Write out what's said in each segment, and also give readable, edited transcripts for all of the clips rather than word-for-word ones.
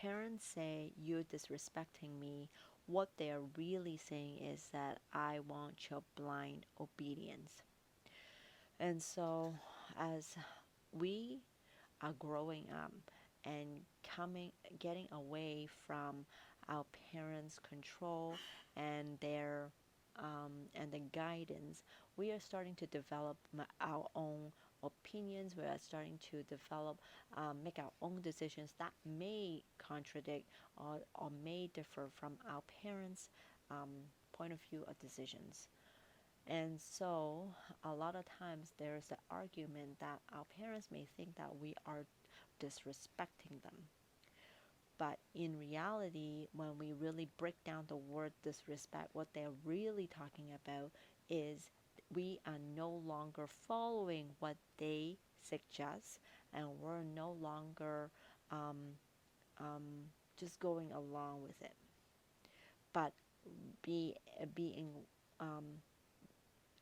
parents say you're disrespecting me, what they're really saying is that I want your blind obedience. And so, as we are growing up and coming getting away from our parents' control and their and the guidance, we are starting to develop our own opinions. We are starting to develop, make our own decisions that may contradict or may differ from our parents' um, point of view or decisions. And so, a lot of times, there's the argument that our parents may think that we are disrespecting them. But in reality, when we really break down the word disrespect, what they're really talking about is we are no longer following what they suggest, and we're no longer um, um, just going along with it. But being um,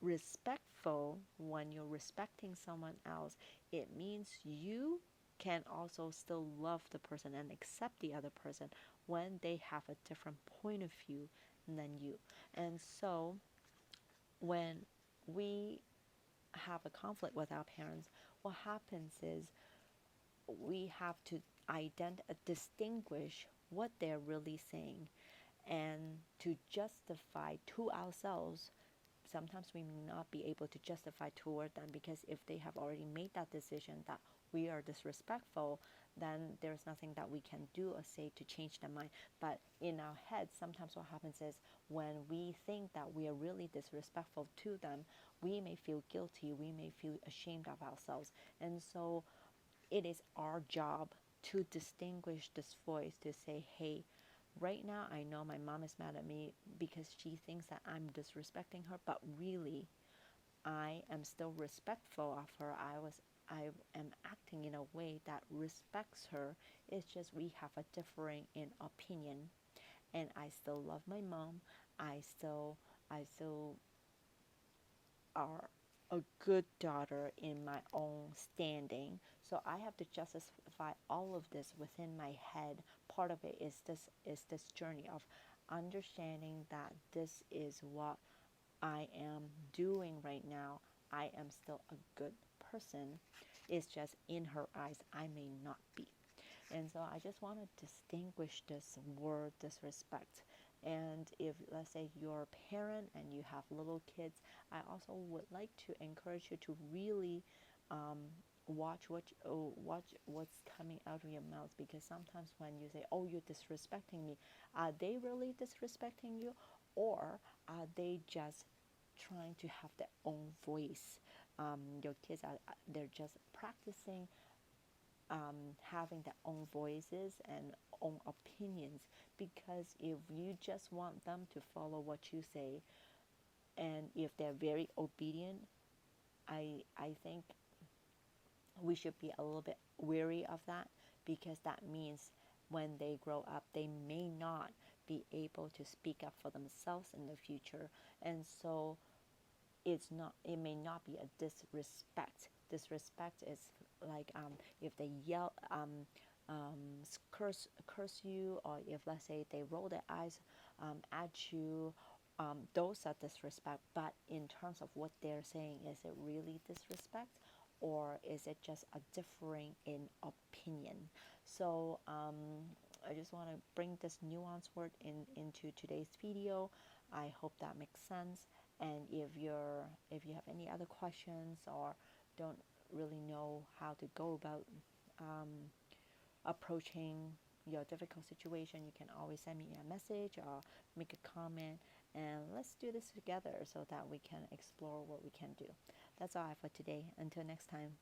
respectful, when you're respecting someone else, it means you can also still love the person and accept the other person when they have a different point of view than you. And so when we have a conflict with our parents, what happens is we have to distinguish what they're really saying and to justify to ourselves. Sometimes we may not be able to justify toward them, because if they have already made that decision that we are disrespectful, then there's nothing that we can do or say to change their mind. But in our heads, sometimes what happens is when we think that we are really disrespectful to them, we may feel guilty, we may feel ashamed of ourselves. And so it is our job to distinguish this voice, to say, hey, right now I know my mom is mad at me because she thinks that I'm disrespecting her, but really I am still respectful of her. I am acting in a way that respects her. It's just we have a differing in opinion, and I still love my mom. I still are a good daughter in my own standing. So I have to justify all of this within my head. Part of it is this journey of understanding that this is what I am doing right now. I am still a good person. It's just in her eyes I may not be. And so I just want to distinguish this word disrespect. And if, let's say, you're a parent and you have little kids, I also would like to encourage you to really watch what's coming out of your mouth, because sometimes when you say, "Oh, you're disrespecting me," are they really disrespecting you, or are they just trying to have their own voice? Your kids are they're just practicing having their own voices and own opinions, because if you just want them to follow what you say, and if they're very obedient, I think we should be a little bit wary of that, because that means when they grow up they may not be able to speak up for themselves in the future. And so it may not be a disrespect is like, if they yell, curse you, or if, let's say, they roll their eyes at you, those are disrespect. But in terms of what they're saying, is it really disrespect, or is it just a differing in opinion? So I just want to bring this nuance word into today's video. I hope that makes sense. And if you have any other questions, or don't really know how to go about um, approaching your difficult situation, you can always send me a message or make a comment, and let's do this together so that we can explore what we can do. That's all I have for today. Until next time.